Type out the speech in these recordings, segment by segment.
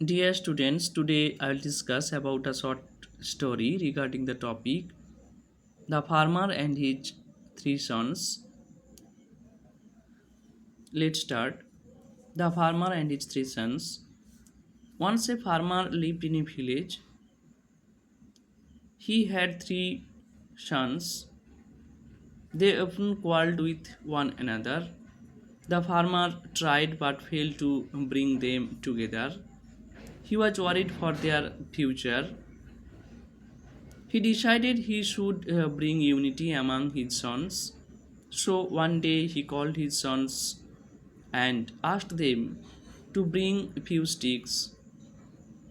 Dear students, today I will discuss about a short story regarding the topic The Farmer and His Three Sons. Let's start. The Farmer and His Three Sons. Once a farmer lived in a village. He had three sons. They often quarreled with one another. The farmer tried but failed to bring them together. He was worried for their future. He decided he should bring unity among his sons. So one day he called his sons and asked them to bring a few sticks.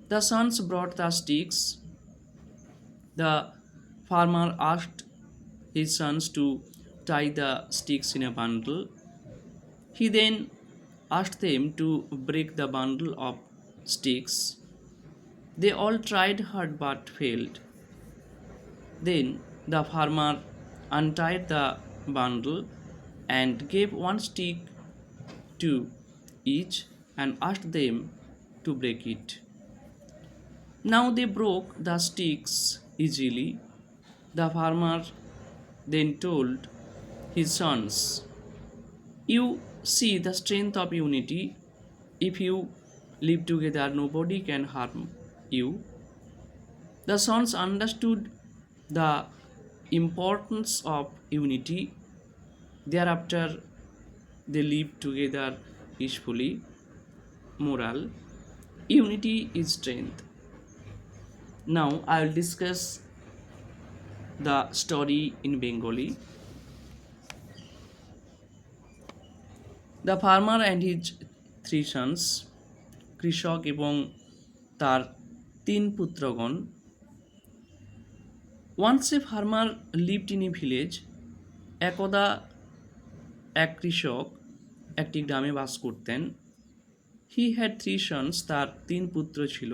The sons brought the sticks. The farmer asked his sons to tie the sticks in a bundle. He then asked them to break the bundle of sticks. They all tried hard but failed. Then the farmer untied the bundle and gave one stick to each and asked them to break it. Now they broke the sticks easily. The farmer then told his sons, "You see the strength of unity. If you live together, nobody can harm you." The sons understood the importance of unity. Thereafter, they lived together peacefully. Moral: unity is strength. Now, I will discuss the story in Bengali. The farmer and his three sons, কৃষক এবং তার তিন পুত্রগণ। Once a farmer lived in a village. একদা এক কৃষক একটি গ্রামে বাস করতেন। He had three sons, তার তিন পুত্র ছিল।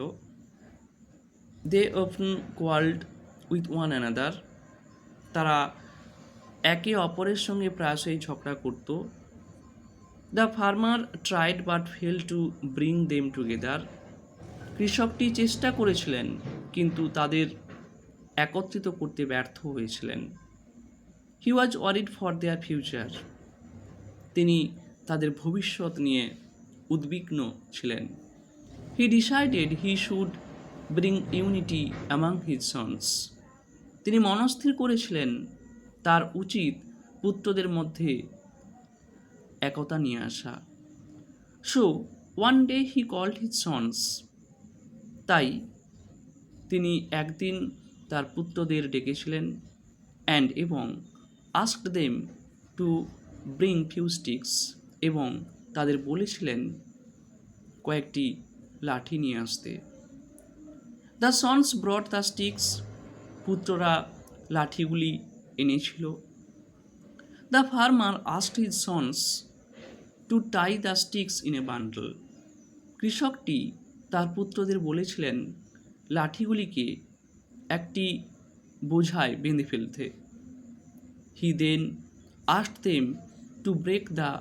They often quarreled with one another. তারা একে অপরের সঙ্গে প্রায়শই ঝগড়া করত। The farmer tried but failed to bring them together. কৃষকটি চেষ্টা করেছিলেন কিন্তু তাদের একত্রিত করতে ব্যর্থ হয়েছিলেন। He was worried for their future. তিনি তাদের ভবিষ্যৎ নিয়ে উদ্বিগ্ন ছিলেন। He decided he should bring unity among his sons. তিনি মনস্থির করেছিলেন তার উচিত পুত্রদের মধ্যে একতা নিয়ে আসা। So one day he called his sons. তাই তিনি একদিন তার পুত্রদের ডেকেছিলেন এবং asked them to bring few sticks এবং তাদের বলেছিলেন কয়েকটি লাঠি নিয়ে আসতে। The sons brought the sticks. পুত্ররা লাঠিগুলি এনেছিল। The farmer asked his sons to tie the sticks in a bundle. কৃষকটি তার পুত্রদের বলেছিলেন লাঠিগুলিকে একটি বোঝায় বেঁধে ফেলতে। He then asked them to break the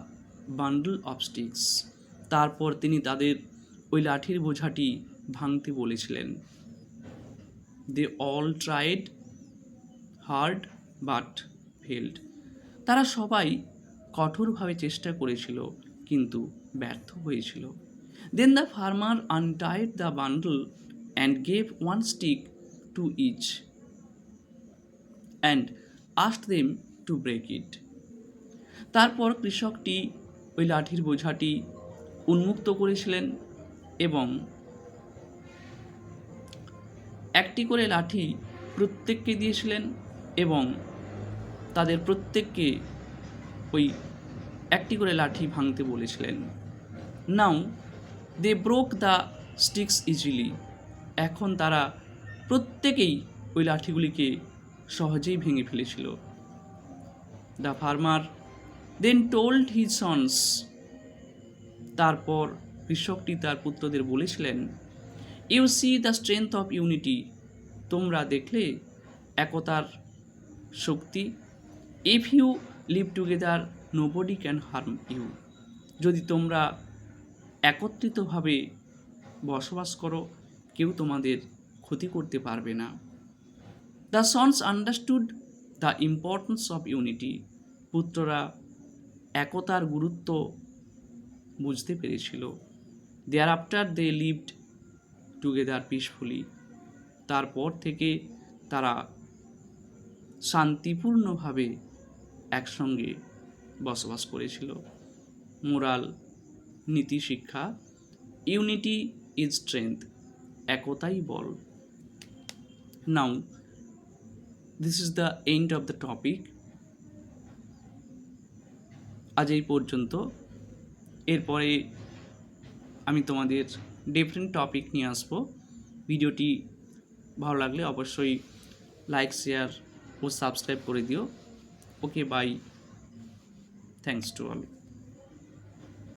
bundle of sticks. তারপর তিনি তাদের ওই লাঠির বোঝাটি ভাঙতে বলেছিলেন। They all tried hard but failed. তারা সবাই কঠোরভাবে চেষ্টা করেছিল কিন্তু ব্যর্থ হয়েছিল। Then the farmer untied the bundle and gave one stick to each and asked them to break it. তারপর কৃষকটি ওই লাঠির বোঝাটি উন্মুক্ত করেছিলেন এবং একটি করে লাঠি প্রত্যেককে দিয়েছিলেন এবং তাদের প্রত্যেককে ওই একটি করে লাঠি ভাঙতে বলেছিলেন। Now they broke the sticks easily. এখন তারা প্রত্যেকেই ওই লাঠিগুলিকে সহজেই ভেঙে ফেলেছিল। The farmer then told his sons. তারপর কৃষকটি তার পুত্রদের বলেছিলেন, You see the strength of unity. তোমরা দেখলে একতার শক্তি। If you live together, nobody can harm you. যদি তোমরা একত্রিতভাবে বসবাস করো, কেউ তোমাদের ক্ষতি করতে পারবে না। The sons understood the importance of unity. পুত্ররা একতার গুরুত্ব বুঝতে পেরেছিল। Thereafter they lived together peacefully. তারপর থেকে তারা শান্তিপূর্ণভাবে একসঙ্গে বসবাস করেছিল। মোরাল, নীতি শিক্ষা, ইউনিটি ইজ স্ট্রেংথ, একতাই বল। Now this is the end of the topic. আজ এই পর্যন্ত। এরপরে আমি তোমাদের ডিফারেন্ট টপিক নিয়ে আসবো। ভিডিওটি ভালো লাগলে অবশ্যই লাইক, শেয়ার ও সাবস্ক্রাইব করে দিও। ওকে, বাই। Thanks to all.